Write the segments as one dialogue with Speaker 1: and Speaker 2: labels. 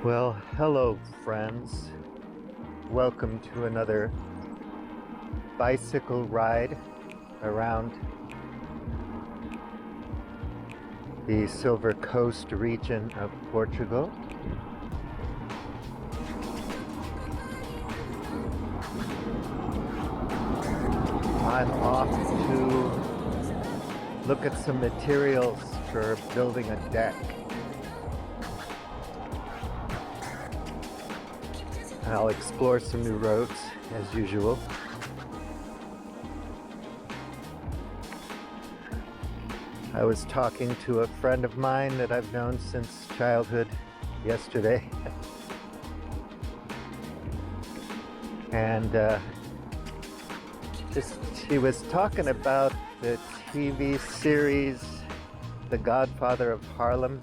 Speaker 1: Well, hello, friends. Welcome to another bicycle ride around the Silver Coast region of Portugal. I'm off to look at some materials for building a deck. I'll explore some new roads as usual. I was talking to a friend of mine that I've known since childhood yesterday. And she was talking about the TV series The Godfather of Harlem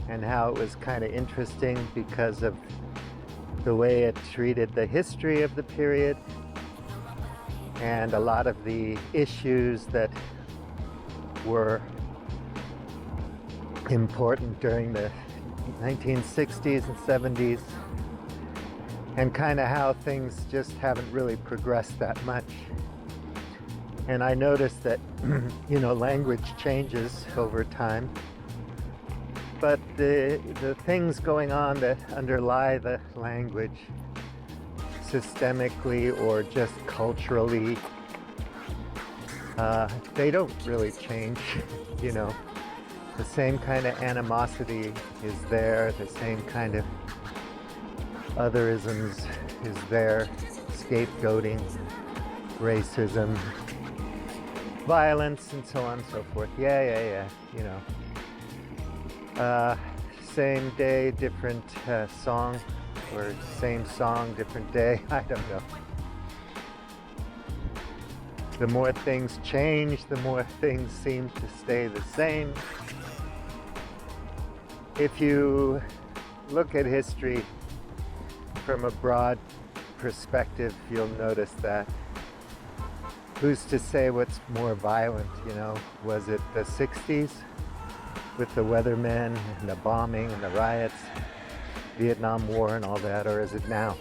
Speaker 1: and how it was kind of interesting because of the way it treated the history of the period and a lot of the issues that were important during the 1960s and 70s, and kind of how things just haven't really progressed that much. And I noticed that language changes over time, but the things going on that underlie the language systemically or just culturally, they don't really change. The same kind of animosity is there, the same kind of otherisms is there, scapegoating, racism, violence, and so on and so forth. Yeah. Same day, different song, or same song, different day. I don't know. The more things change, the more things seem to stay the same. If you look at history from a broad perspective, you'll notice that. Who's to say what's more violent, Was it the 60s with the weathermen and the bombing and the riots, Vietnam War and all that, or is it now?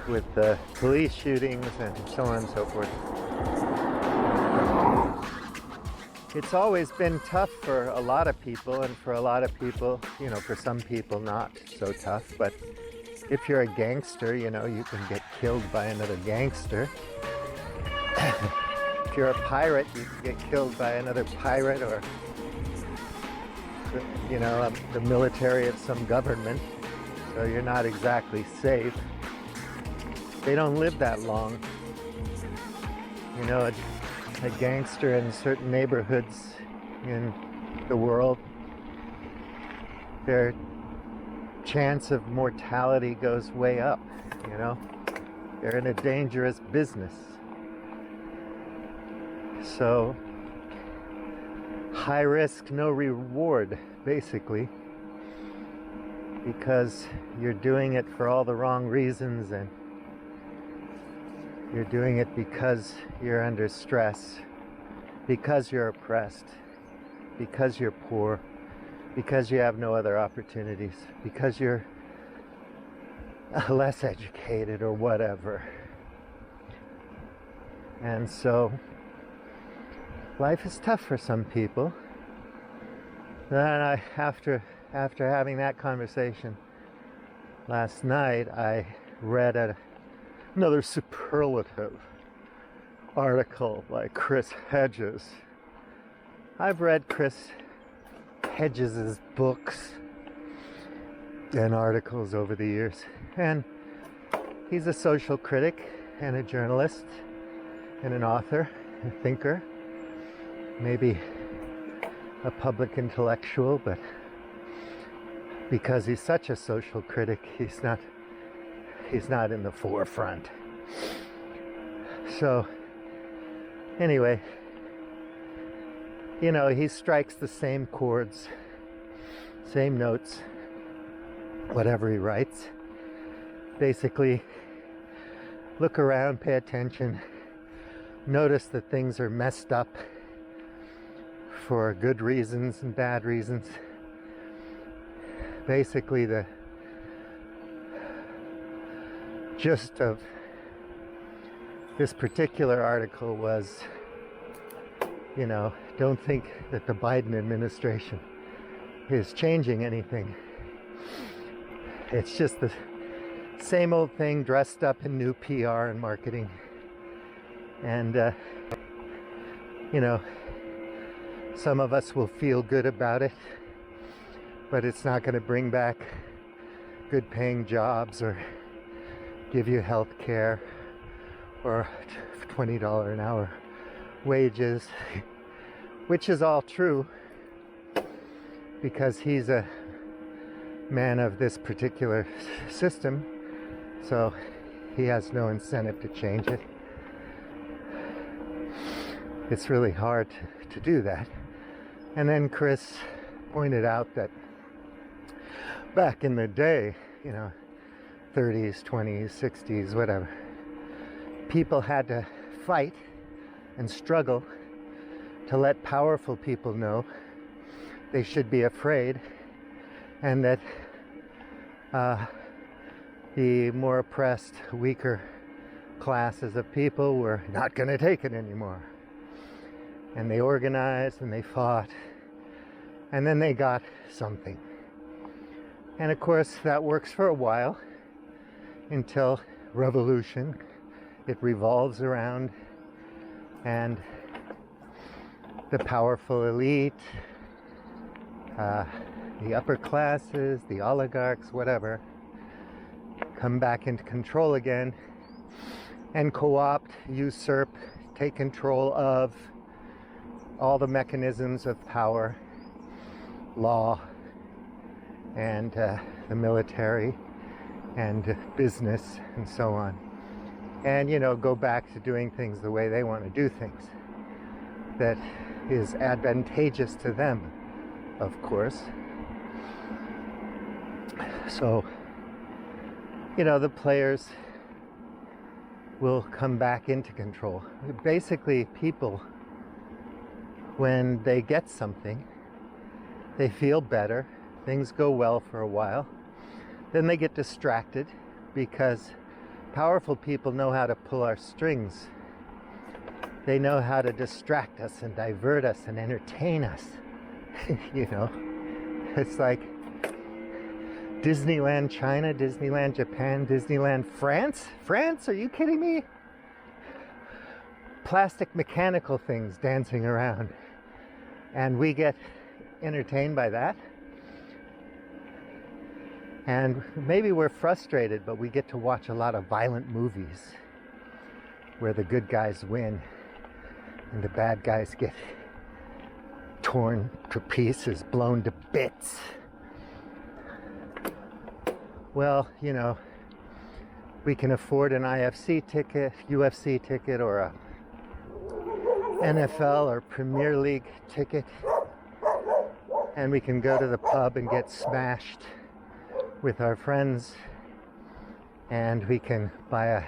Speaker 1: With the police shootings and so on and so forth. It's always been tough for a lot of people, and for a lot of people, for some people not so tough, but if you're a gangster, you can get killed by another gangster. If you're a pirate, you can get killed by another pirate, or the military of some government, so you're not exactly safe. They don't live that long. A gangster in certain neighborhoods in the world, their chance of mortality goes way up. They're in a dangerous business. So, high risk, no reward, basically, because you're doing it for all the wrong reasons, and you're doing it because you're under stress, because you're oppressed, because you're poor, because you have no other opportunities, because you're less educated or whatever. And so life is tough for some people. And after having that conversation last night, I read another superlative article by Chris Hedges. I've read Chris Hedges' books and articles over the years, and he's a social critic and a journalist and an author, a thinker, maybe a public intellectual, but because he's such a social critic, he's not in the forefront. So anyway, he strikes the same chords, same notes, whatever he writes. Basically, look around, pay attention, notice that things are messed up for good reasons and bad reasons. basically the gist of this particular article was, don't think that the Biden administration is changing anything. It's just the same old thing dressed up in new PR and marketing. And, some of us will feel good about it, but it's not going to bring back good paying jobs or give you health care or $20 an hour wages, which is all true because he's a man of this particular system, so he has no incentive to change it. It's really hard to do that. And then Chris pointed out that back in the day, 30s, 20s, 60s, whatever, people had to fight and struggle to let powerful people know they should be afraid, and that the more oppressed, weaker classes of people were not going to take it anymore. And they organized and they fought, and then they got something. And of course, that works for a while until revolution. It revolves around, and the powerful elite, the upper classes, the oligarchs, whatever, come back into control again and co-opt, usurp, take control of all the mechanisms of power, law, and the military, and business, and so on. And, go back to doing things the way they want to do things. That is advantageous to them, of course. So, the players will come back into control. Basically, people, when they get something, they feel better, things go well for a while, then they get distracted because powerful people know how to pull our strings. They know how to distract us and divert us and entertain us. It's like Disneyland China, Disneyland Japan, Disneyland France. France? Are you kidding me? Plastic mechanical things dancing around. And we get entertained by that. And maybe we're frustrated, but we get to watch a lot of violent movies where the good guys win and the bad guys get torn to pieces, blown to bits. Well, we can afford an IFC ticket, UFC ticket, or a NFL or Premier League ticket, and we can go to the pub and get smashed with our friends, and we can buy a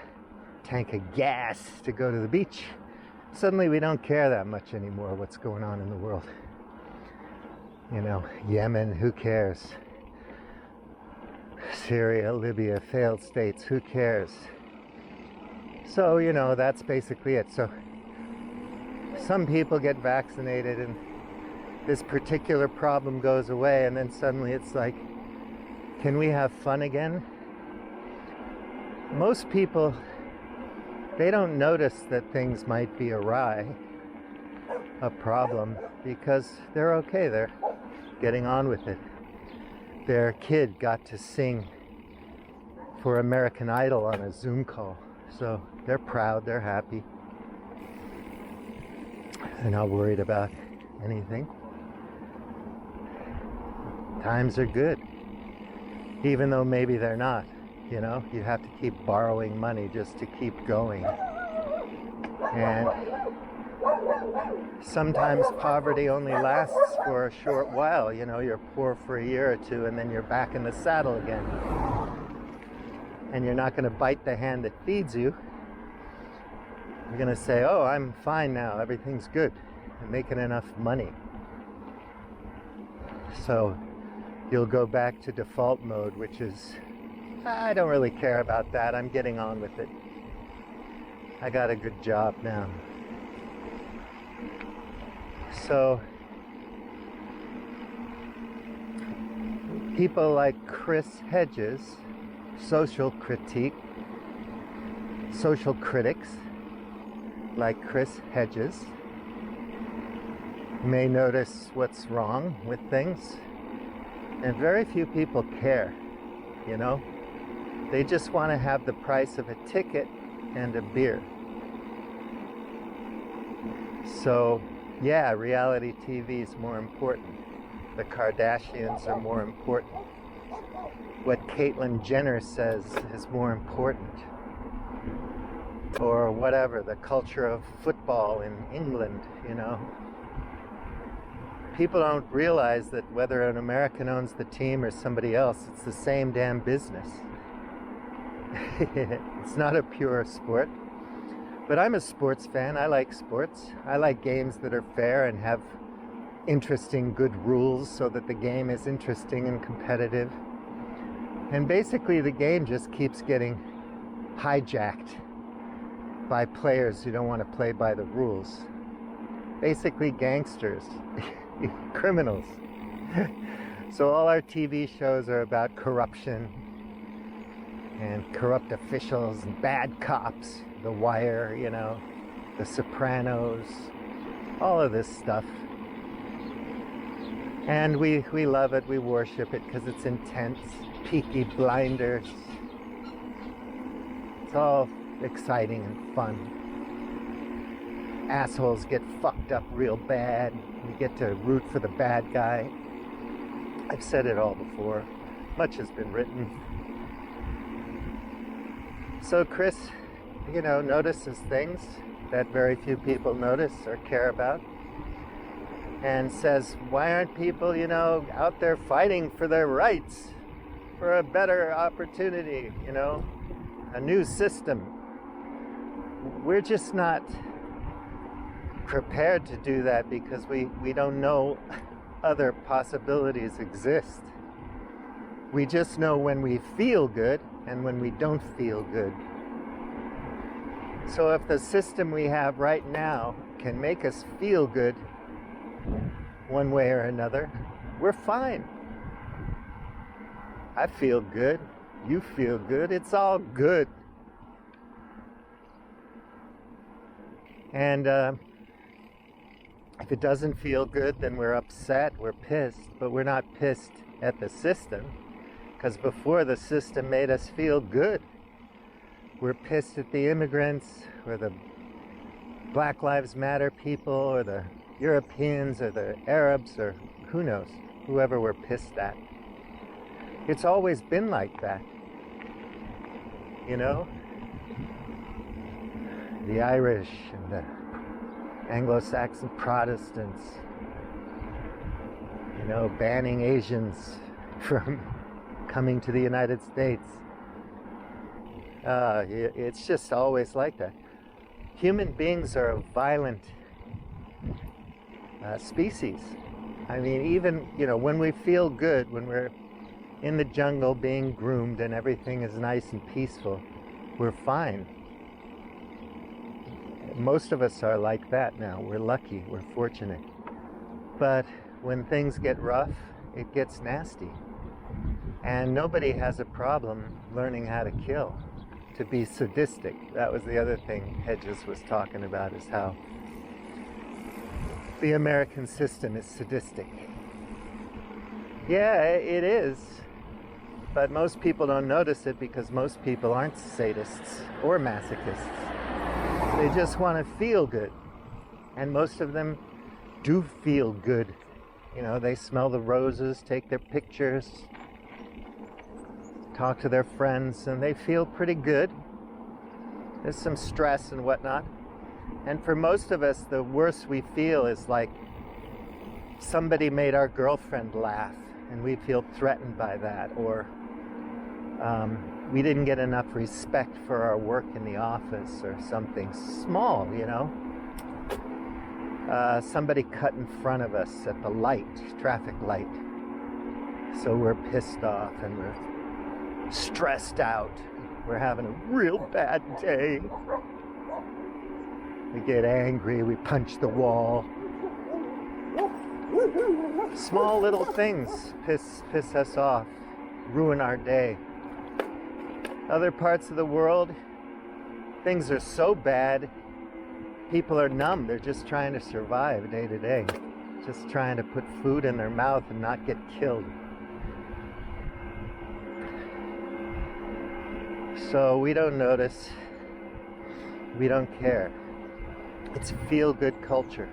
Speaker 1: tank of gas to go to the beach. Suddenly we don't care that much anymore what's going on in the world. Yemen, who cares? Syria, Libya, failed states, who cares? So, that's basically it. So some people get vaccinated and this particular problem goes away, and then suddenly it's like, can we have fun again? Most people, they don't notice that things might be awry, a problem, because they're okay. They're getting on with it. Their kid got to sing for American Idol on a Zoom call. So they're proud, they're happy. They're not worried about anything. Times are good. Even though maybe they're not, you have to keep borrowing money just to keep going. And sometimes poverty only lasts for a short while. You're poor for a year or two and then you're back in the saddle again. And you're not going to bite the hand that feeds you. You're going to say, oh, I'm fine now, everything's good. I'm making enough money. So you'll go back to default mode, which is, I don't really care about that. I'm getting on with it. I got a good job now. So, people like Chris Hedges, social critics like Chris Hedges, may notice what's wrong with things, and very few people care, you know? They just want to have the price of a ticket and a beer. So, yeah, reality TV is more important. The Kardashians are more important. What Caitlyn Jenner says is more important. Or whatever, the culture of football in England, you know. People don't realize that whether an American owns the team or somebody else, it's the same damn business. It's not a pure sport. But I'm a sports fan. I like sports. I like games that are fair and have interesting, good rules so that the game is interesting and competitive. And basically the game just keeps getting hijacked by players who don't want to play by the rules. Basically gangsters, criminals. So all our TV shows are about corruption and corrupt officials and bad cops. The Wire, you know, The Sopranos, all of this stuff. And we love it, we worship it because it's intense. Peaky Blinders. It's all exciting and fun. Assholes get fucked up real bad. We get to root for the bad guy. I've said it all before. Much has been written. So Chris, you know, notices things that very few people notice or care about, and says, why aren't people, you know, out there fighting for their rights, for a better opportunity, you know, a new system? We're just not prepared to do that because we don't know other possibilities exist. We just know when we feel good and when we don't feel good. So if the system we have right now can make us feel good one way or another, we're fine. I feel good. You feel good. It's all good. And if it doesn't feel good, then we're upset, we're pissed. But we're not pissed at the system, because before the system made us feel good. We're pissed at the immigrants, or the Black Lives Matter people, or the Europeans, or the Arabs, or who knows, whoever we're pissed at. It's always been like that, you know? The Irish and the Anglo-Saxon Protestants, you know, banning Asians from coming to the United States. It's just always like that. Human beings are a violent species. I mean, even, you know, when we feel good, when we're in the jungle being groomed and everything is nice and peaceful, we're fine. Most of us are like that now. We're lucky, we're fortunate. But when things get rough, it gets nasty. And nobody has a problem learning how to kill, to be sadistic. That was the other thing Hedges was talking about, is how the American system is sadistic. Yeah, it is. But most people don't notice it because most people aren't sadists or masochists. They just want to feel good. And most of them do feel good. You know, they smell the roses, take their pictures, talk to their friends, and they feel pretty good. There's some stress and whatnot. And for most of us, the worst we feel is like somebody made our girlfriend laugh, and we feel threatened by that, or we didn't get enough respect for our work in the office, or something small, you know. Somebody cut in front of us at the light, traffic light. So we're pissed off and we're stressed out. We're having a real bad day. We get angry, we punch the wall. Small little things piss us off, ruin our day. Other parts of the world, things are so bad, people are numb. They're just trying to survive day to day. Just trying to put food in their mouth and not get killed. So we don't notice. We don't care. It's feel-good culture.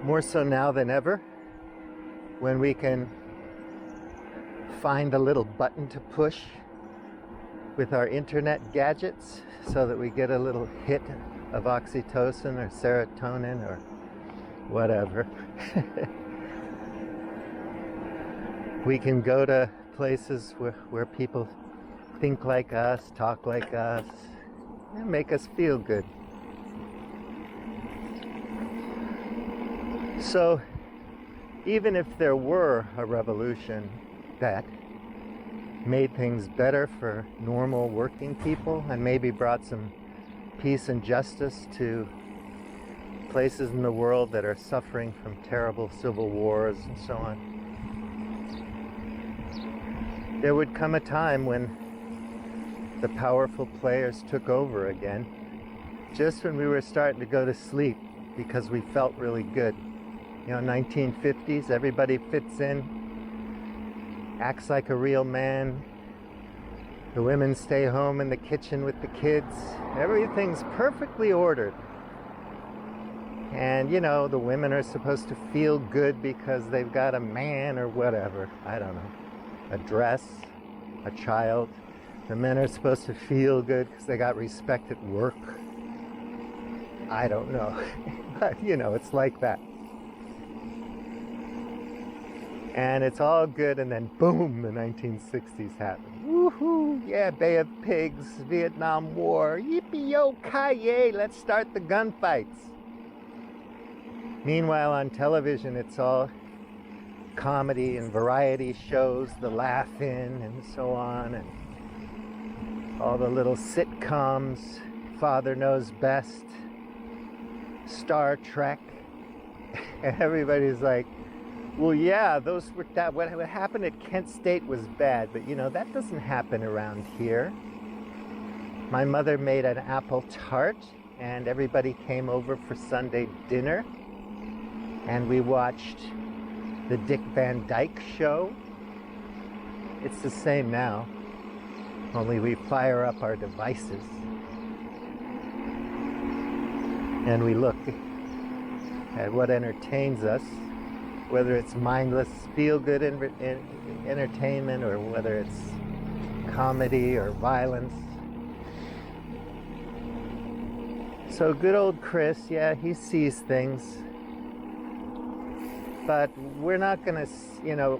Speaker 1: More so now than ever, when we can find a little button to push with our internet gadgets so that we get a little hit of oxytocin or serotonin or whatever. We can go to places where people think like us, talk like us, and make us feel good. So even if there were a revolution that made things better for normal working people and maybe brought some peace and justice to places in the world that are suffering from terrible civil wars and so on, there would come a time when the powerful players took over again, just when we were starting to go to sleep because we felt really good. You know, 1950s, everybody fits in, acts like a real man. The women stay home in the kitchen with the kids. Everything's perfectly ordered. And, you know, the women are supposed to feel good because they've got a man or whatever. I don't know. A dress, a child. The men are supposed to feel good because they got respect at work. I don't know. But, you know, it's like that. And it's all good, and then boom, the 1960s happened. Woohoo! Yeah, Bay of Pigs, Vietnam War, yippee-yo-ki-yay, let's start the gunfights. Meanwhile, on television, it's all comedy and variety shows, the Laugh-In and so on, and all the little sitcoms, Father Knows Best, Star Trek, and everybody's like, well, yeah, what happened at Kent State was bad, but you know, that doesn't happen around here. My mother made an apple tart, and everybody came over for Sunday dinner, and we watched the Dick Van Dyke Show. It's the same now, only we fire up our devices, and we look at what entertains us, whether it's mindless feel-good entertainment or whether it's comedy or violence. So good old Chris, yeah, he sees things. But we're not going to, you know,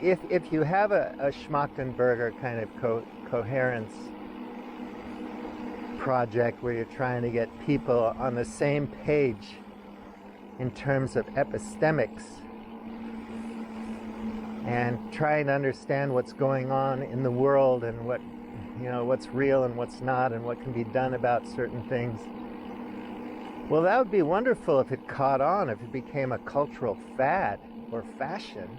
Speaker 1: if you have a Schmachtenberger kind of coherence project where you're trying to get people on the same page in terms of epistemics and trying to understand what's going on in the world and what, you know, what's real and what's not and what can be done about certain things. Well, that would be wonderful if it caught on, if it became a cultural fad or fashion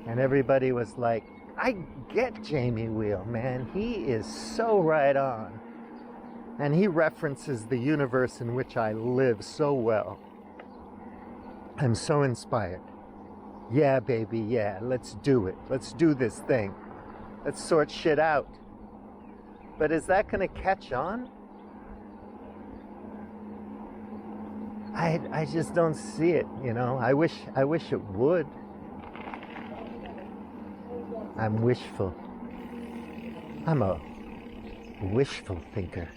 Speaker 1: and everybody was like, I get Jamie Wheal, man, he is so right on and he references the universe in which I live so well. I'm so inspired. Yeah, baby, yeah, let's do it. Let's do this thing. Let's sort shit out. But is that going to catch on? I just don't see it, you know. I wish it would. I'm wishful. I'm a wishful thinker.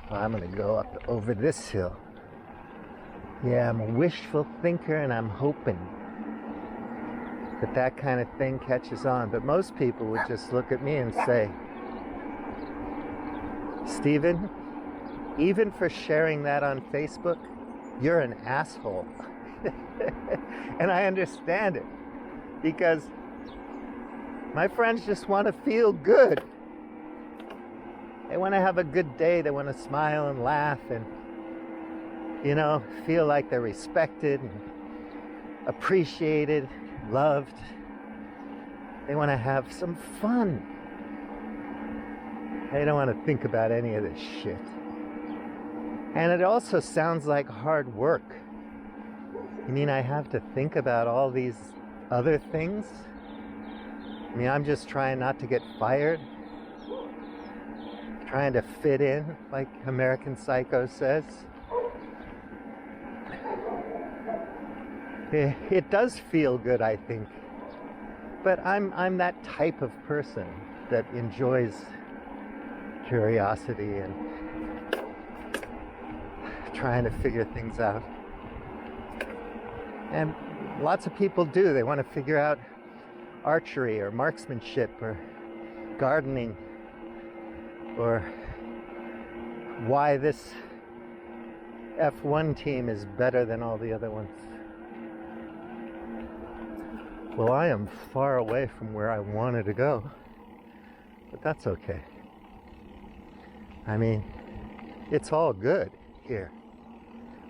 Speaker 1: Well, I'm going to go up over this hill. Yeah, I'm a wishful thinker and I'm hoping that kind of thing catches on. But most people would just look at me and say, Stephen, even for sharing that on Facebook, you're an asshole. And I understand it because my friends just want to feel good. They want to have a good day. They want to smile and laugh and, you know, feel like they're respected and appreciated, loved. They want to have some fun. They don't want to think about any of this shit. And it also sounds like hard work. You mean I have to think about all these other things? I mean, I'm just trying not to get fired. Trying to fit in, like American Psycho says. It does feel good, I think. But I'm that type of person that enjoys curiosity and trying to figure things out. And lots of people do. They want to figure out archery or marksmanship or gardening or why this F1 team is better than all the other ones. Well, I am far away from where I wanted to go, but that's okay. I mean, it's all good here.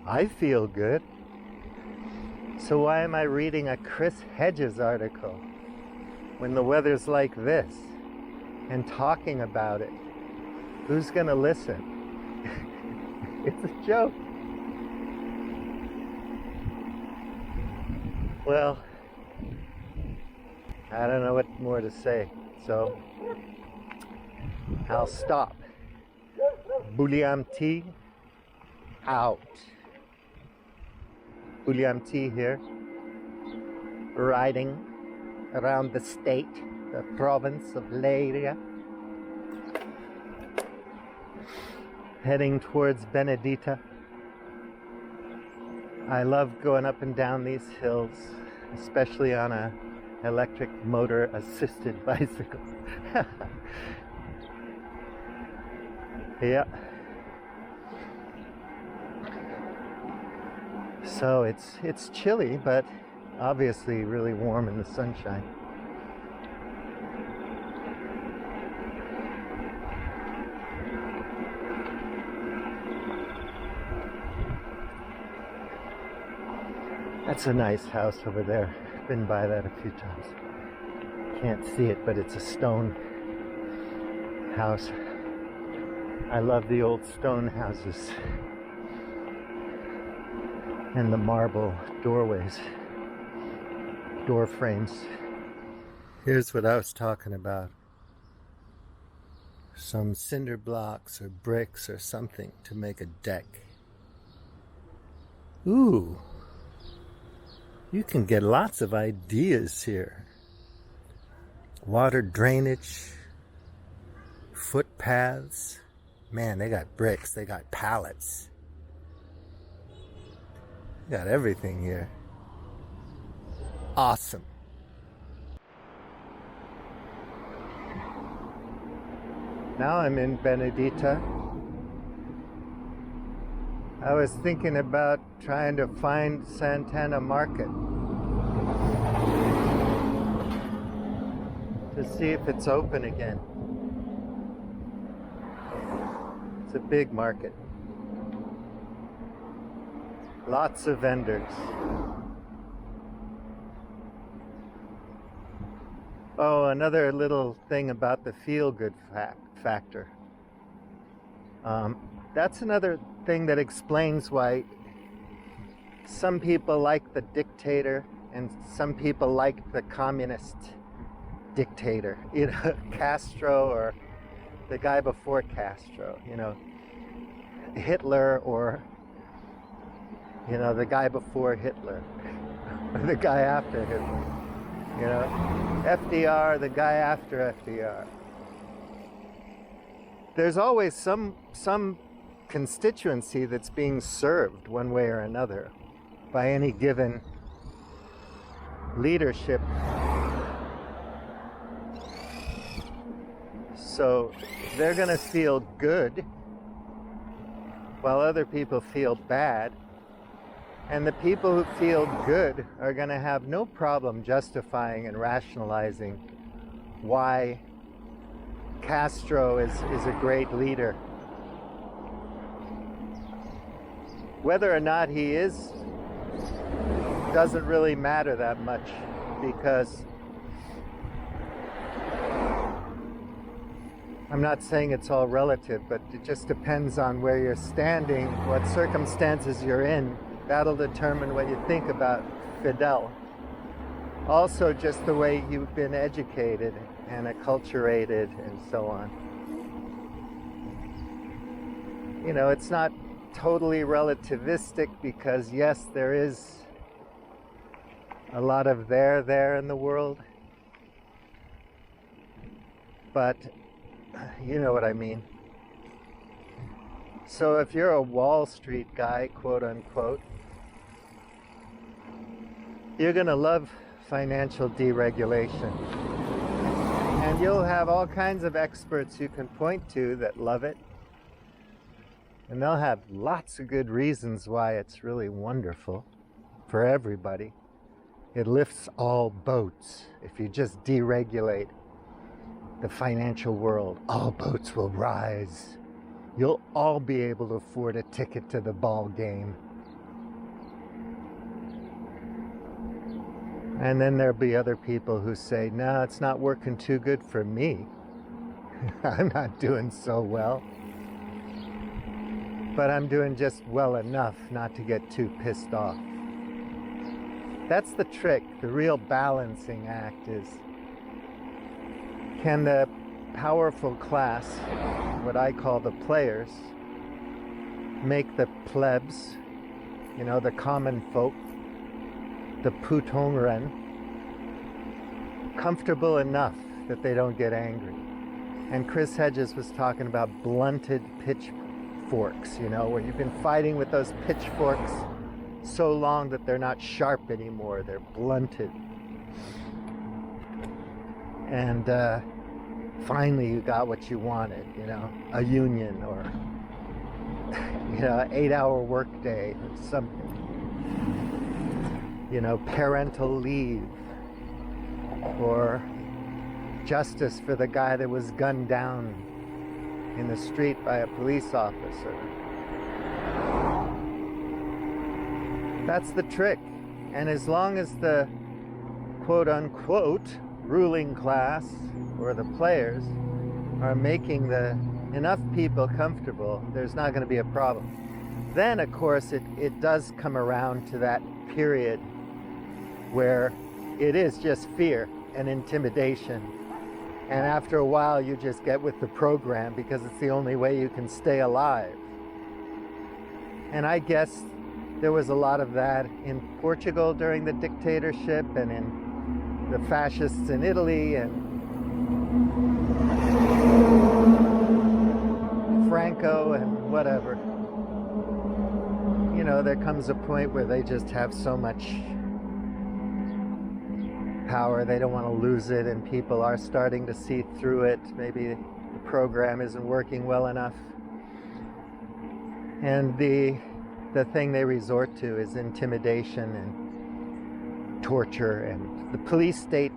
Speaker 1: I feel good. So why am I reading a Chris Hedges article when the weather's like this and talking about it? Who's gonna listen? It's a joke. Well, I don't know what more to say, so I'll stop. Bulliam T out. Bulliam T here, riding around the state, the province of Leiria, heading towards Benedita. I love going up and down these hills, especially on a electric motor assisted bicycle. Yeah. So it's chilly, but obviously really warm in the sunshine. That's a nice house over there. Been by that a few times. Can't see it, but it's a stone house. I love the old stone houses and the marble doorways, door frames. Here's what I was talking about. Some cinder blocks or bricks or something to make a deck. Ooh. You can get lots of ideas here. Water drainage, footpaths. Man, they got bricks, they got pallets. They got everything here. Awesome. Now I'm in Benedita. I was thinking about trying to find Santana Market to see if it's open again. It's a big market. Lots of vendors. Oh, another little thing about the feel-good factor. That's another thing that explains why some people like the dictator and some people like the communist dictator. You know, Castro or the guy before Castro. You know, Hitler or, you know, the guy before Hitler or the guy after Hitler. You know, FDR, the guy after FDR. There's always some constituency that's being served one way or another by any given leadership. So they're going to feel good while other people feel bad. And the people who feel good are going to have no problem justifying and rationalizing why Castro is a great leader. Whether or not he is doesn't really matter that much, because I'm not saying it's all relative, but it just depends on where you're standing, what circumstances you're in. That'll determine what you think about Fidel. Also, just the way you've been educated and acculturated and so on. You know, it's not totally relativistic, because yes, there is a lot of there in the world, but you know what I mean. So if you're a Wall Street guy, quote unquote, you're gonna love financial deregulation, and you'll have all kinds of experts you can point to that love it, and they'll have lots of good reasons why it's really wonderful for everybody. It lifts all boats. If you just deregulate the financial world, all boats will rise. You'll all be able to afford a ticket to the ball game. And then there'll be other people who say, no, it's not working too good for me. I'm not doing so well. But I'm doing just well enough not to get too pissed off. That's the trick. The real balancing act is, can the powerful class, what I call the players, make the plebs, you know, the common folk, the putongren, comfortable enough that they don't get angry. And Chris Hedges was talking about blunted pitchforks, you know, where you've been fighting with those pitchforks so long that they're not sharp anymore, they're blunted. And finally you got what you wanted, you know, a union, or you know, an 8-hour workday or something, you know, parental leave, or justice for the guy that was gunned down in the street by a police officer. That's the trick. And as long as the quote unquote ruling class or the players are making enough people comfortable, there's not going to be a problem. Then, of course, it does come around to that period where it is just fear and intimidation. And after a while, you just get with the program, because it's the only way you can stay alive. And I guess there was a lot of that in Portugal during the dictatorship, and in the fascists in Italy, and Franco, and whatever. You know, there comes a point where they just have so much power, they don't want to lose it, and people are starting to see through it. Maybe the program isn't working well enough. And the thing they resort to is intimidation and torture and the police state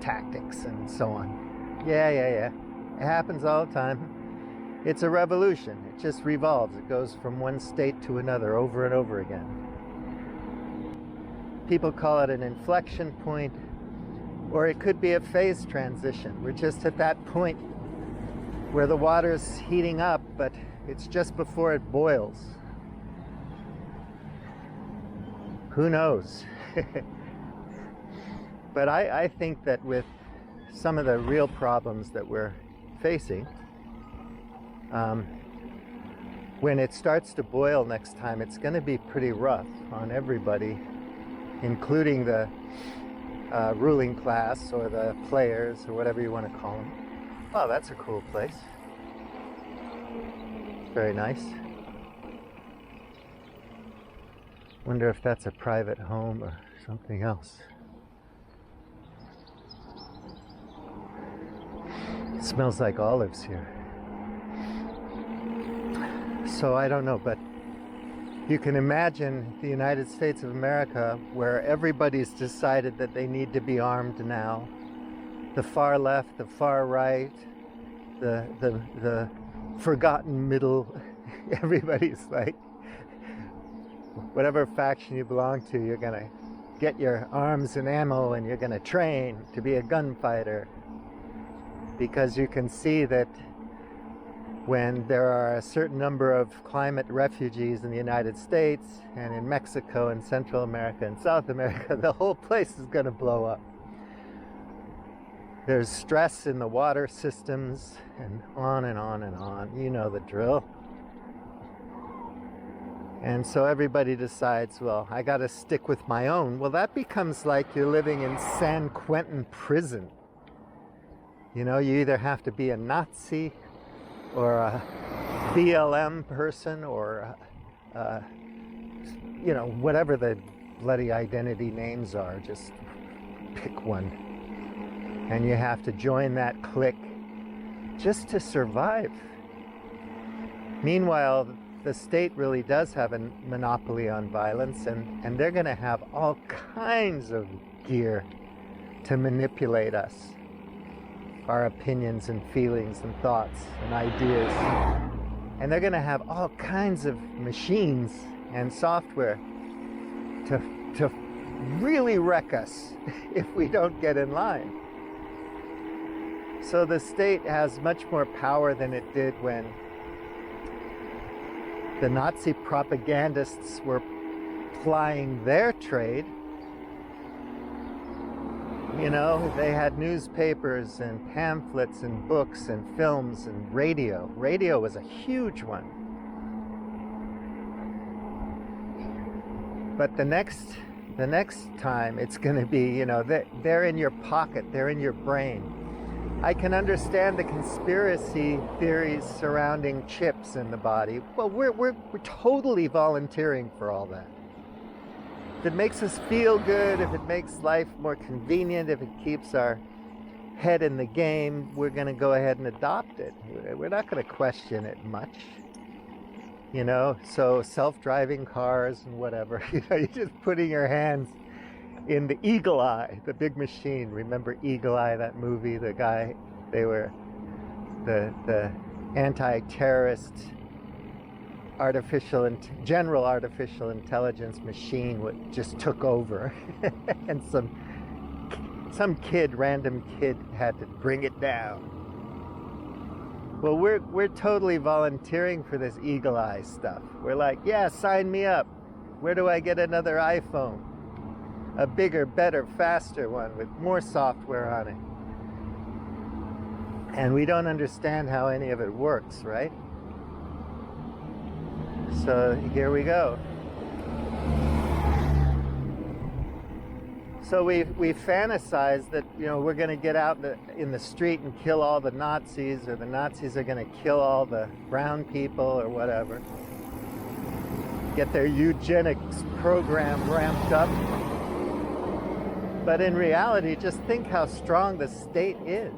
Speaker 1: tactics and so on. Yeah. It happens all the time. It's a revolution. It just revolves. It goes from one state to another over and over again. People call it an inflection point, or it could be a phase transition. We're just at that point where the water's heating up, but it's just before it boils. Who knows? But I think that with some of the real problems that we're facing, when it starts to boil next time, it's going to be pretty rough on everybody, including the ruling class or the players or whatever you want to call them. Oh, that's a cool place. Very nice. Wonder if that's a private home or something else. It smells like olives here. So I don't know, but You can imagine the United States of America, where everybody's decided that they need to be armed now. The far left, the far right, the forgotten middle. Everybody's like, whatever faction you belong to, you're gonna get your arms and ammo and you're gonna train to be a gunfighter. Because you can see that when there are a certain number of climate refugees in the United States and in Mexico and Central America and South America, the whole place is going to blow up. There's stress in the water systems and on and on and on. You know the drill. And so everybody decides, well, I got to stick with my own. Well, that becomes like you're living in San Quentin prison. You know, you either have to be a Nazi or a BLM person or, you know, whatever the bloody identity names are, just pick one. And you have to join that clique just to survive. Meanwhile, the state really does have a monopoly on violence, and they're going to have all kinds of gear to manipulate us. Our opinions and feelings and thoughts and ideas. And they're going to have all kinds of machines and software to really wreck us if we don't get in line. So the state has much more power than it did when the Nazi propagandists were plying their trade. You know, they had newspapers and pamphlets and books and films and radio. Radio was a huge one. But the next time it's going to be, you know, they're in your pocket, they're in your brain. I can understand the conspiracy theories surrounding chips in the body. Well, we're totally volunteering for all that. If it makes us feel good, if it makes life more convenient, if it keeps our head in the game, we're going to go ahead and adopt it. We're not going to question it much. You know, so self-driving cars and whatever, you know, you're just putting your hands in the Eagle Eye, the big machine. Remember Eagle Eye, that movie? The guy, they were the anti-terrorist general artificial intelligence machine just took over, and some random kid had to bring it down. Well, we're totally volunteering for this Eagle Eye stuff. We're like, yeah, sign me up. Where do I get another iPhone? A bigger, better, faster one with more software on it. And we don't understand how any of it works, right? So here we go. So we fantasize that, you know, we're going to get out in the street and kill all the Nazis, or the Nazis are going to kill all the brown people or whatever. Get their eugenics program ramped up. But in reality, just think how strong the state is.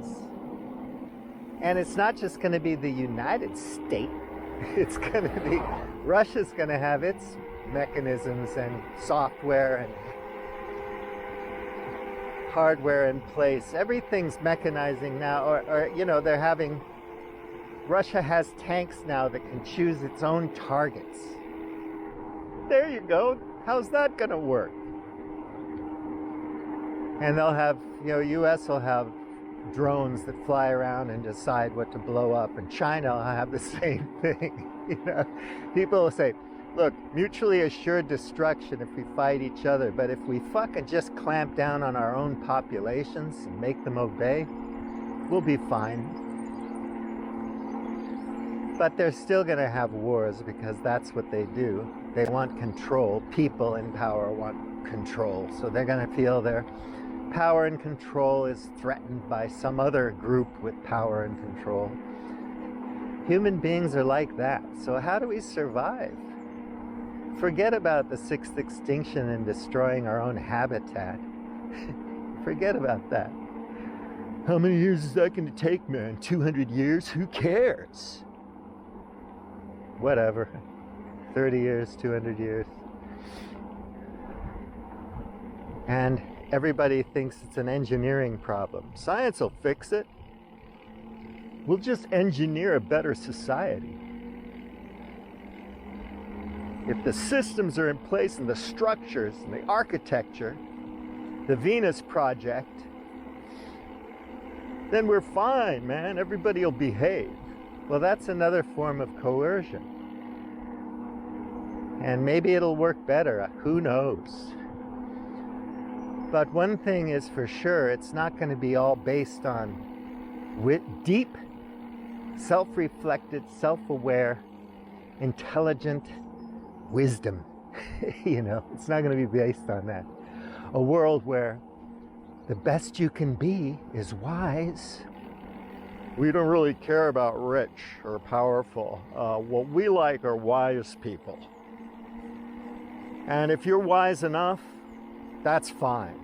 Speaker 1: And it's not just going to be the United States. It's going to be, Russia's going to have its mechanisms and software and hardware in place. Everything's mechanizing now, or you know, Russia has tanks now that can choose its own targets. There you go. How's that going to work? And they'll have, you know, US will have drones that fly around and decide what to blow up, and China will have the same thing. You know, people will say, look, mutually assured destruction if we fight each other, but if we fucking just clamp down on our own populations and make them obey, we'll be fine. But they're still going to have wars, because that's what they do. They want control. People in power want control. So they're going to feel their power and control is threatened by some other group with power and control. Human beings are like that. So how do we survive? Forget about the sixth extinction and destroying our own habitat. Forget about that. How many years is that going to take, man? 200 years? Who cares? Whatever. 30 years, 200 years. And everybody thinks it's an engineering problem. Science will fix it. We'll just engineer a better society. If the systems are in place and the structures and the architecture, the Venus Project, then we're fine, man. Everybody will behave. Well, that's another form of coercion. And maybe it'll work better. Who knows? But one thing is for sure, it's not going to be all based on deep, self-reflected, self-aware, intelligent wisdom. You know, it's not going to be based on that. A world where the best you can be is wise. We don't really care about rich or powerful. What we like are wise people. And if you're wise enough, that's fine.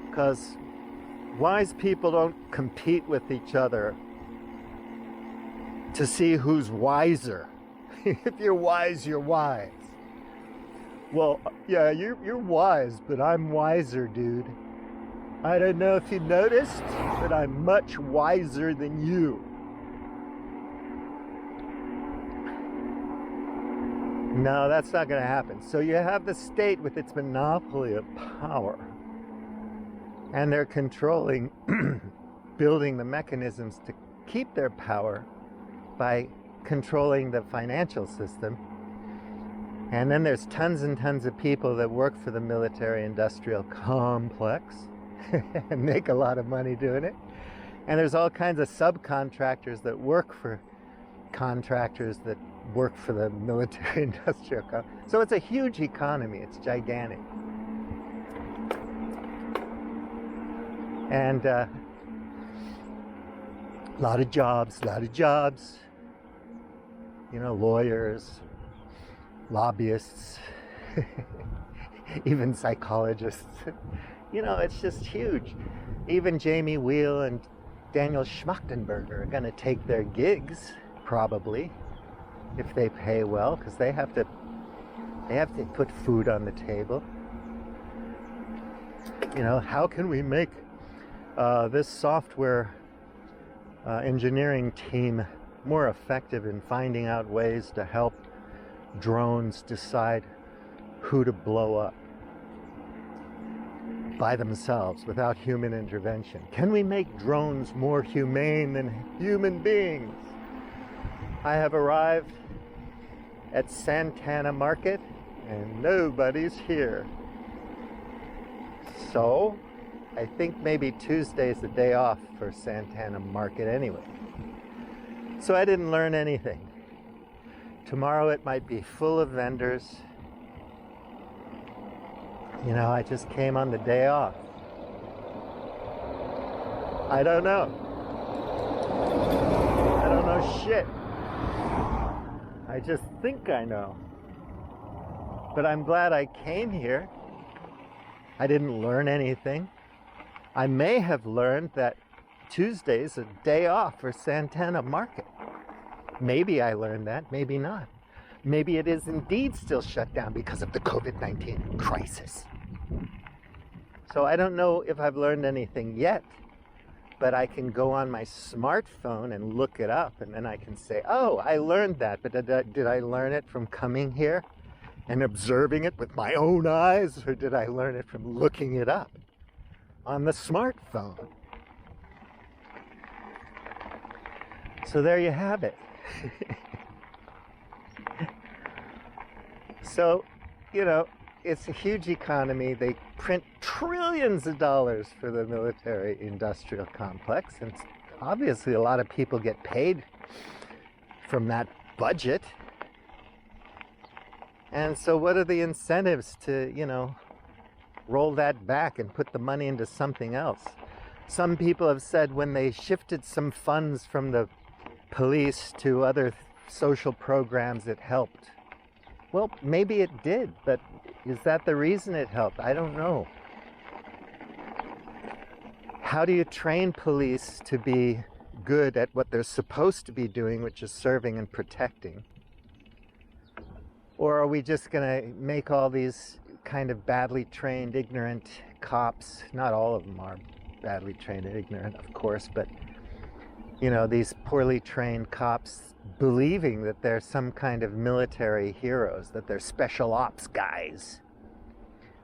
Speaker 1: Because wise people don't compete with each other to see who's wiser. If you're wise, you're wise. Well, yeah, you're wise, but I'm wiser, dude. I don't know if you noticed, but I'm much wiser than you. No, that's not going to happen. So you have the state with its monopoly of power. And they're controlling, building the mechanisms to keep their power by controlling the financial system. And then there's tons and tons of people that work for the military-industrial complex and make a lot of money doing it. And there's all kinds of subcontractors that work for contractors that work for the military-industrial complex. So it's a huge economy. It's gigantic. And a lot of jobs. You know, lawyers, lobbyists, even psychologists. You know, it's just huge. Even Jamie Wheal and Daniel Schmachtenberger are going to take their gigs, probably, if they pay well, because they have to put food on the table. You know, how can we make this software engineering team more effective in finding out ways to help drones decide who to blow up by themselves without human intervention? Can we make drones more humane than human beings? I have arrived at Santana Market and nobody's here. So I think maybe Tuesday's the day off for Santana Market anyway. So I didn't learn anything. Tomorrow it might be full of vendors. You know, I just came on the day off. I don't know. I don't know shit. I just think I know. But I'm glad I came here. I didn't learn anything. I may have learned that Tuesday's a day off for Santana Market. Maybe I learned that, maybe not. Maybe it is indeed still shut down because of the COVID-19 crisis. So I don't know if I've learned anything yet, but I can go on my smartphone and look it up, and then I can say, oh, I learned that, but did I learn it from coming here and observing it with my own eyes, or did I learn it from looking it up on the smartphone? So there you have it. So, you know, it's a huge economy. They print trillions of dollars for the military-industrial complex, and obviously a lot of people get paid from that budget. And so what are the incentives to, you know, roll that back and put the money into something else? Some people have said when they shifted some funds from the police to other social programs, it helped. Well, maybe it did, but is that the reason it helped? I don't know. How do you train police to be good at what they're supposed to be doing, which is serving and protecting? Or are we just going to make all these kind of badly trained, ignorant cops? Not all of them are badly trained and ignorant, of course, but, you know, these poorly trained cops believing that they're some kind of military heroes, that they're special ops guys.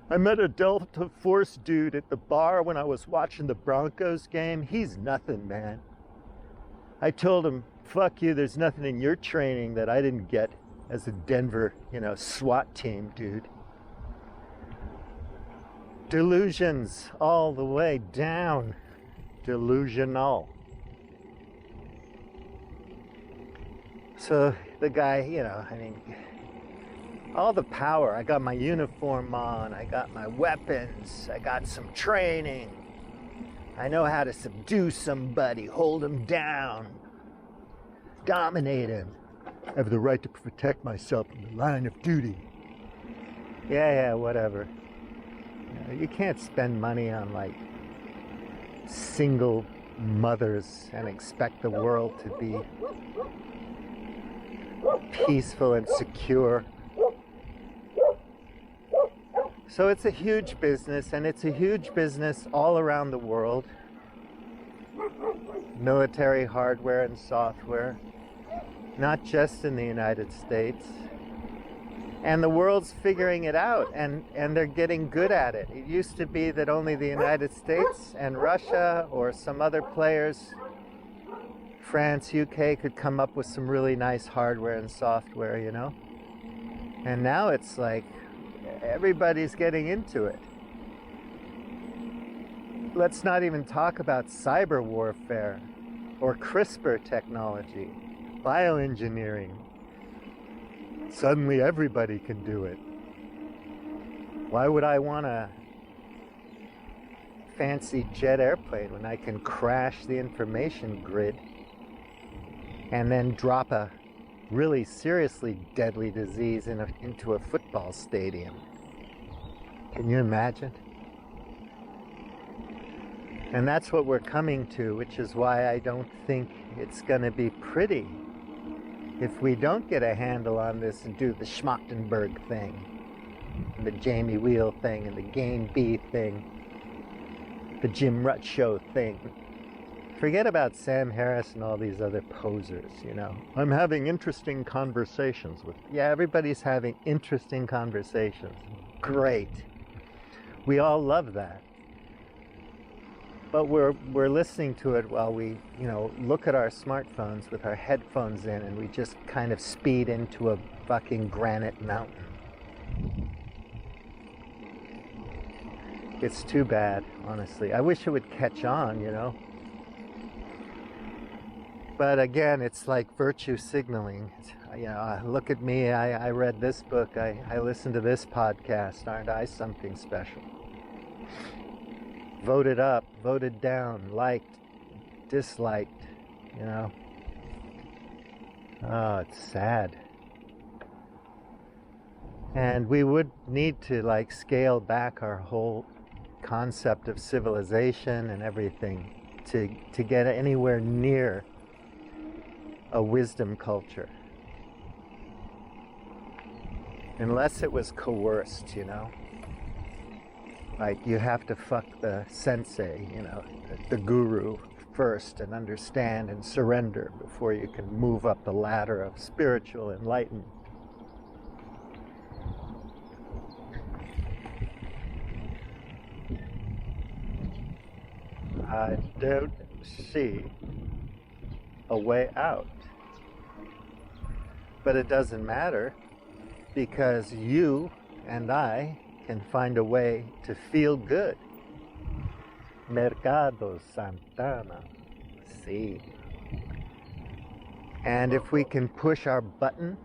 Speaker 1: I met a Delta Force dude at the bar when I was watching the Broncos game. He's nothing, man. I told him, fuck you, there's nothing in your training that I didn't get as a Denver, you know, SWAT team, dude. Delusions all the way down. Delusional. So the guy, you know, I mean, all the power. I got my uniform on, I got my weapons, I got some training. I know how to subdue somebody, hold him down, dominate him. I have the right to protect myself in the line of duty. Yeah, whatever. You can't spend money on like single mothers and expect the world to be peaceful and secure. So it's a huge business, and it's a huge business all around the world. Military hardware and software, not just in the United States. And the world's figuring it out, and they're getting good at it. It used to be that only the United States and Russia or some other players, France, UK, could come up with some really nice hardware and software, you know? And now it's like everybody's getting into it. Let's not even talk about cyber warfare or CRISPR technology, bioengineering. Suddenly everybody can do it. Why would I want a fancy jet airplane when I can crash the information grid and then drop a really seriously deadly disease into a football stadium? Can you imagine? And that's what we're coming to, which is why I don't think it's going to be pretty if we don't get a handle on this and do the Schmachtenberg thing, and the Jamie Wheel thing, and the Game B thing, the Jim Rutt Show thing. Forget about Sam Harris and all these other posers, you know. I'm having interesting conversations with... Yeah, everybody's having interesting conversations. Great. We all love that. But we're listening to it while we, you know, look at our smartphones with our headphones in, and we just kind of speed into a fucking granite mountain. It's too bad, honestly. I wish it would catch on, you know. But again, it's like virtue signaling. You know, look at me, I read this book, I listened to this podcast. Aren't I something special? Voted up, voted down, liked, disliked, you know. Oh, it's sad. And we would need to like scale back our whole concept of civilization and everything to get anywhere near a wisdom culture. Unless it was coerced, you know. Like, you have to fuck the sensei, you know, the guru first, and understand and surrender before you can move up the ladder of spiritual enlightenment. I don't see a way out. But it doesn't matter, because you and I can find a way to feel good. Mercado Santana. See. And if we can push our button,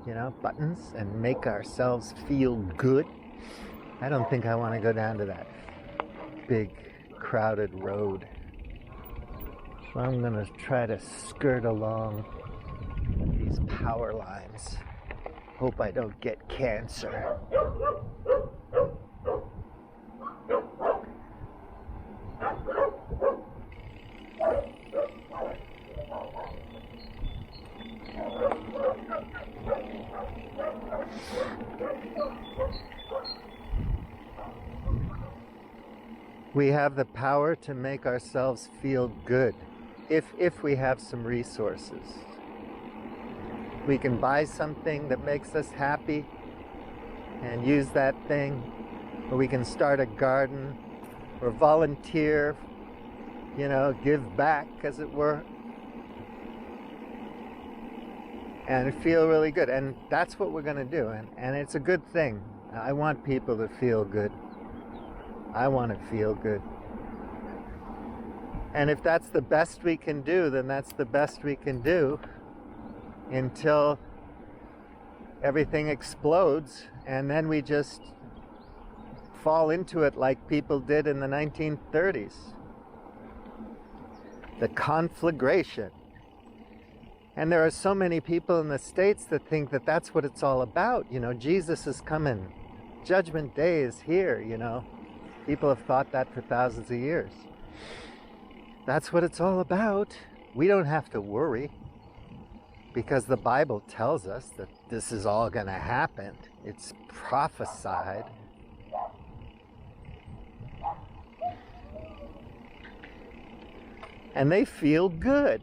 Speaker 1: you know, buttons, and make ourselves feel good, I don't think I want to go down to that big crowded road. So I'm going to try to skirt along these power lines. Hope I don't get cancer. We have the power to make ourselves feel good if we have some resources. We can buy something that makes us happy and use that thing, or we can start a garden or volunteer, give back, as it were, and feel really good. And that's what we're going to do, and it's a good thing. I want people to feel good. I want to feel good. And if that's the best we can do, then that's the best we can do until everything explodes, and then we just fall into it like people did in the 1930s. The conflagration. And there are so many people in the States that think that that's what it's all about. Jesus is coming. Judgment Day is here, People have thought that for thousands of years. That's what it's all about. We don't have to worry, because the Bible tells us that this is all going to happen. It's prophesied. And they feel good.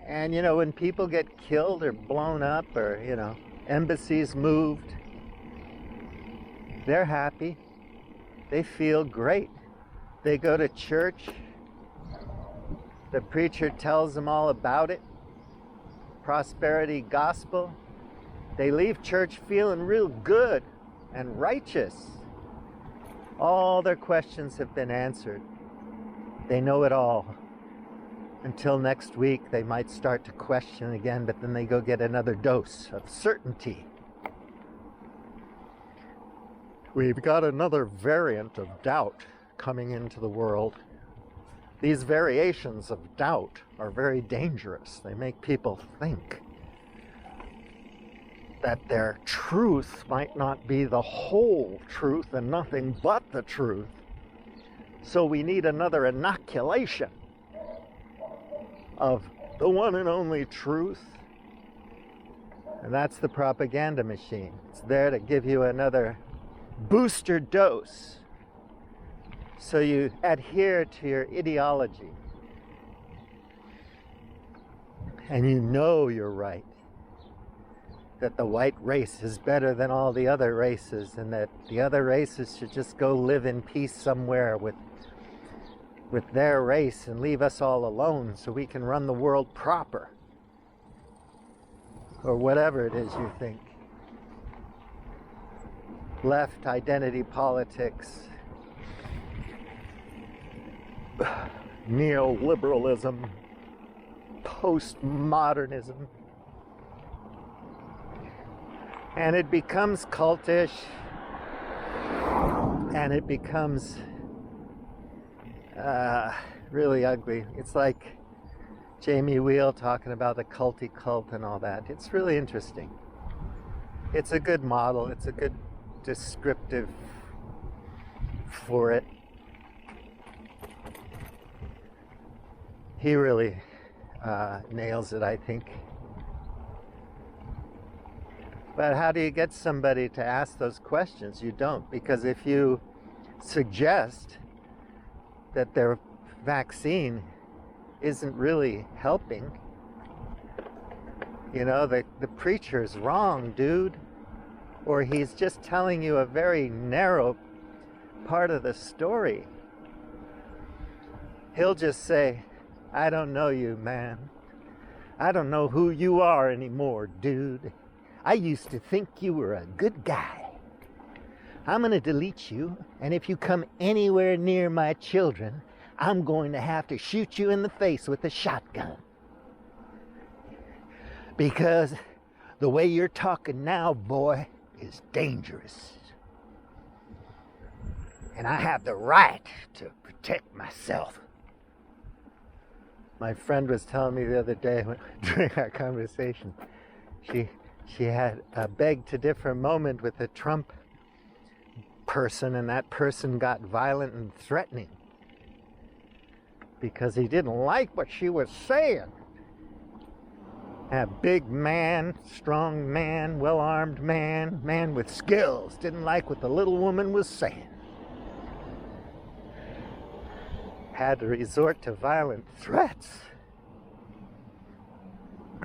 Speaker 1: And when people get killed or blown up, or embassies moved, they're happy. They feel great. They go to church. The preacher tells them all about it. Prosperity gospel. They leave church feeling real good and righteous. All their questions have been answered. They know it all. Until next week, they might start to question again, but then they go get another dose of certainty. We've got another variant of doubt coming into the world. These variations of doubt are very dangerous. They make people think that their truth might not be the whole truth and nothing but the truth. So we need another inoculation of the one and only truth. And that's the propaganda machine. It's there to give you another booster dose, so you adhere to your ideology, and you're right, that the white race is better than all the other races, and that the other races should just go live in peace somewhere with their race and leave us all alone so we can run the world proper, or whatever it is you think. Left identity politics, neoliberalism, postmodernism, and it becomes cultish, and it becomes really ugly. It's like Jamie Wheel talking about the culty cult and all that. It's really interesting. It's a good model. It's a good descriptive for it. He really nails it, I think. But how do you get somebody to ask those questions? You don't, because if you suggest that their vaccine isn't really helping, the preacher's wrong, dude. Or he's just telling you a very narrow part of the story. He'll just say, I don't know you, man. I don't know who you are anymore, dude. I used to think you were a good guy. I'm going to delete you, and if you come anywhere near my children, I'm going to have to shoot you in the face with a shotgun. Because the way you're talking now, boy, is dangerous. And I have the right to protect myself. My friend was telling me the other day during our conversation, she had a beg to differ moment with a Trump person, and that person got violent and threatening because he didn't like what she was saying. A big man, strong man, well-armed man with skills, didn't like what the little woman was saying. had to resort to violent threats.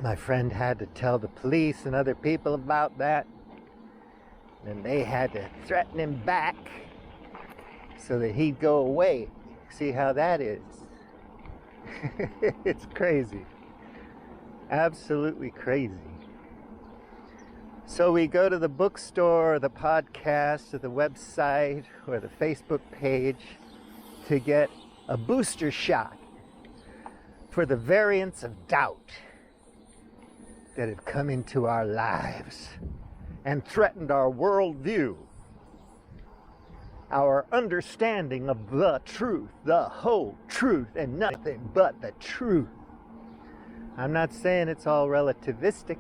Speaker 1: My friend had to tell the police and other people about that. And they had to threaten him back so that he'd go away. See how that is? It's crazy. Absolutely crazy. So we go to the bookstore or the podcast or the website or the Facebook page to get a booster shot for the variants of doubt that have come into our lives and threatened our worldview, our understanding of the truth, the whole truth, and nothing but the truth. I'm not saying it's all relativistic.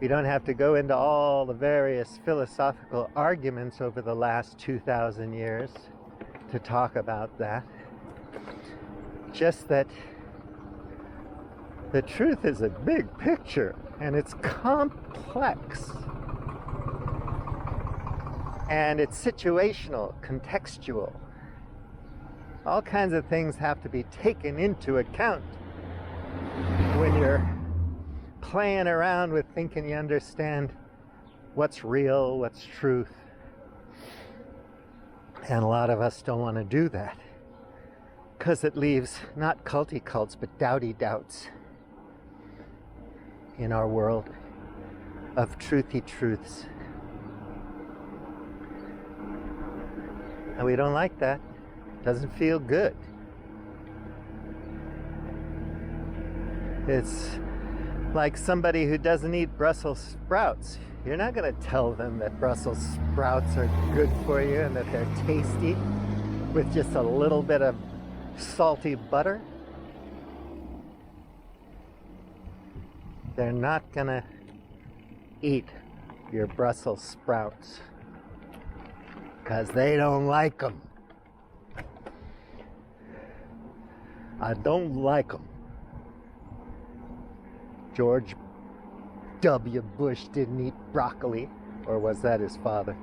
Speaker 1: We don't have to go into all the various philosophical arguments over the last 2,000 years to talk about that. Just that the truth is a big picture, and it's complex. And it's situational, contextual. All kinds of things have to be taken into account when you're playing around with thinking you understand what's real, what's truth. And a lot of us don't want to do that because it leaves not culty cults but doubty doubts in our world of truthy truths. And we don't like that. It doesn't feel good. It's like somebody who doesn't eat Brussels sprouts. You're not going to tell them that Brussels sprouts are good for you and that they're tasty with just a little bit of salty butter. They're not going to eat your Brussels sprouts because they don't like them. I don't like them. George W. Bush didn't eat broccoli, or was that his father?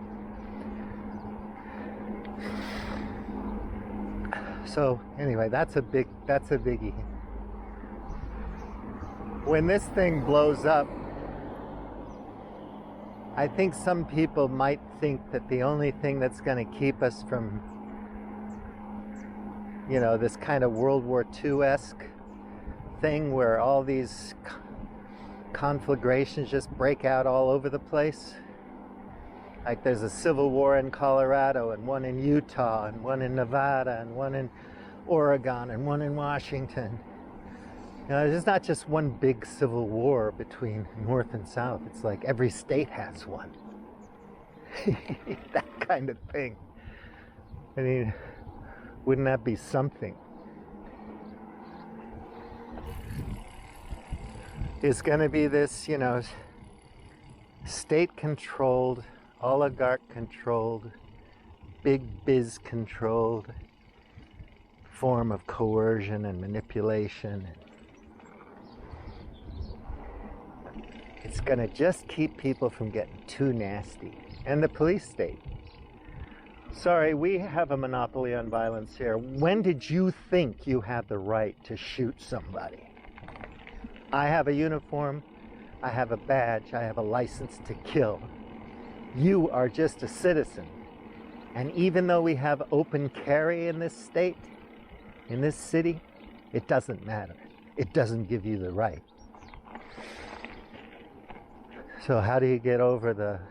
Speaker 1: So anyway, that's a biggie. When this thing blows up, I think some people might think that the only thing that's going to keep us from, this kind of World War II-esque thing where all these conflagrations just break out all over the place. Like there's a civil war in Colorado and one in Utah and one in Nevada and one in Oregon and one in Washington. There's not just one big civil war between North and South. It's like every state has one. That kind of thing. I mean, wouldn't that be something? Is going to be this, state-controlled, oligarch-controlled, big biz-controlled form of coercion and manipulation. It's going to just keep people from getting too nasty. And the police state. Sorry, we have a monopoly on violence here. When did you think you had the right to shoot somebody? I have a uniform, I have a badge, I have a license to kill. You are just a citizen. And even though we have open carry in this state, in this city, it doesn't matter. It doesn't give you the right. So how do you get over the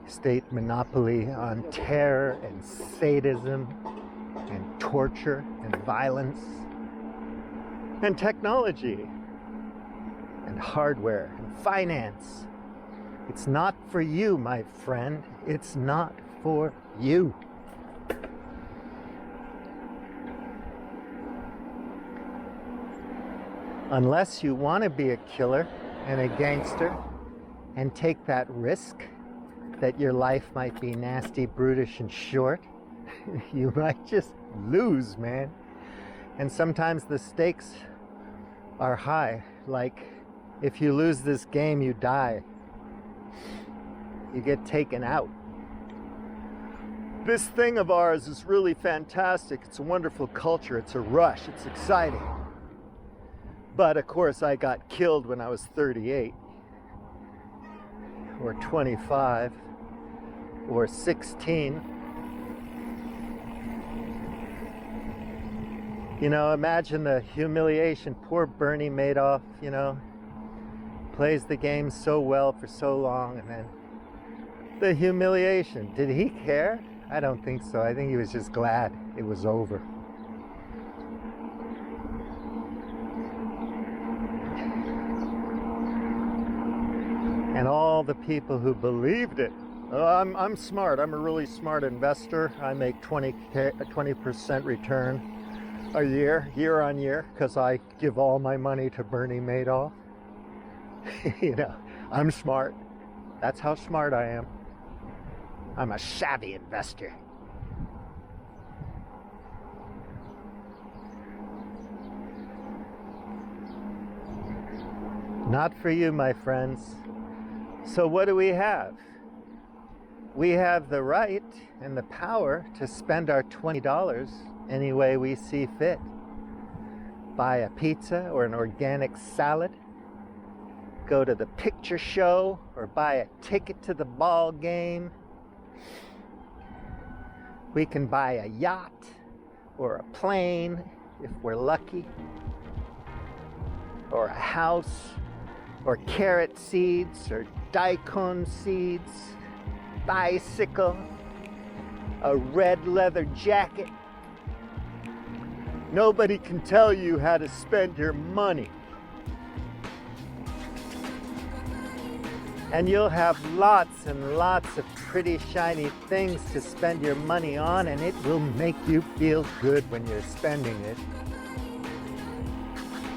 Speaker 1: state monopoly on terror and sadism and torture and violence and technology and hardware and finance? It's not for you, my friend. It's not for you. Unless you want to be a killer and a gangster and take that risk that your life might be nasty, brutish, and short, you might just lose, man. And sometimes the stakes are high. Like, if you lose this game, you die. You get taken out. This thing of ours is really fantastic. It's a wonderful culture. It's a rush. It's exciting. But of course, I got killed when I was 38 or 25 or 16. You know, imagine the humiliation. Poor Bernie Madoff, you know, plays the game so well for so long, and then the humiliation. Did he care? I don't think so. I think he was just glad it was over. And all the people who believed it. Oh, I'm smart. I'm a really smart investor. I make 20% return a year on year, because I give all my money to Bernie Madoff. You know, I'm smart. That's how smart I am. I'm a savvy investor. Not for you, my friends. So what do we have? We have the right and the power to spend our $20 any way we see fit. Buy a pizza or an organic salad, go to the picture show, or buy a ticket to the ball game. We can buy a yacht or a plane if we're lucky, or a house, or carrot seeds, or daikon seeds, bicycle, a red leather jacket. Nobody can tell you how to spend your money. And you'll have lots and lots of pretty shiny things to spend your money on, and it will make you feel good when you're spending it.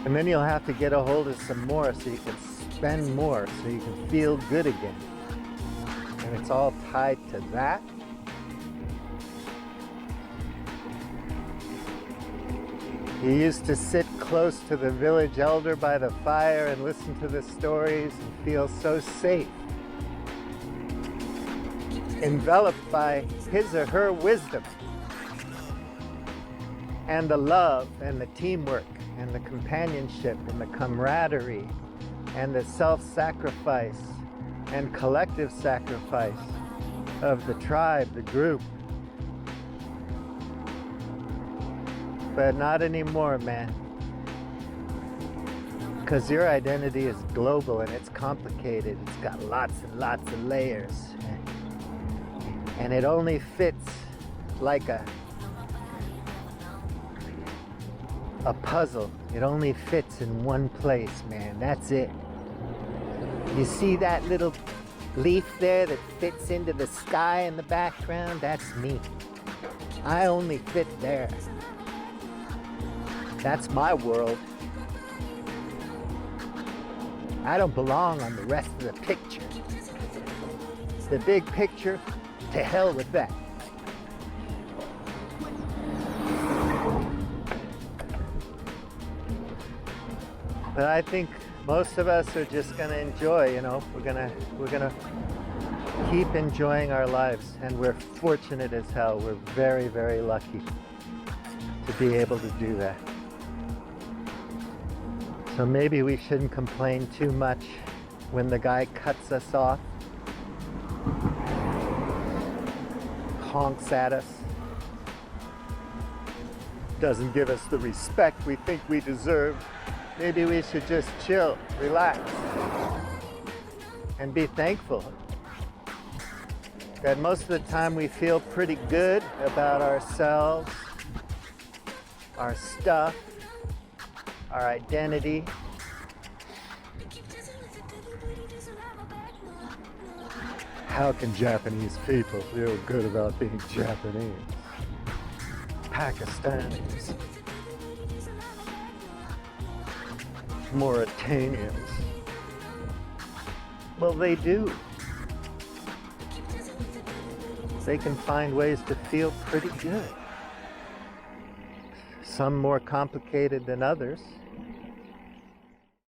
Speaker 1: And then you'll have to get a hold of some more so you can spend more, so you can feel good again. And it's all tied to that. You used to sit close to the village elder by the fire and listen to the stories and feel so safe, enveloped by his or her wisdom, and the love and the teamwork and the companionship and the camaraderie and the self-sacrifice and collective sacrifice of the tribe, the group. But not anymore, man. Because your identity is global and it's complicated. It's got lots and lots of layers. And it only fits like a puzzle. It only fits in one place, man. That's it. You see that little leaf there that fits into the sky in the background? That's me. I only fit there. That's my world. I don't belong on the rest of the picture. The big picture, to hell with that. But I think most of us are just gonna enjoy, you know, we're gonna keep enjoying our lives, and we're fortunate as hell. We're very, very lucky to be able to do that. So maybe we shouldn't complain too much when the guy cuts us off, honks at us, doesn't give us the respect we think we deserve. Maybe we should just chill, relax, and be thankful that most of the time we feel pretty good about ourselves, our stuff, our identity. How can Japanese people feel good about being Japanese? Pakistanis, Mauritanians. Well, they do. They can find ways to feel pretty good. Some more complicated than others.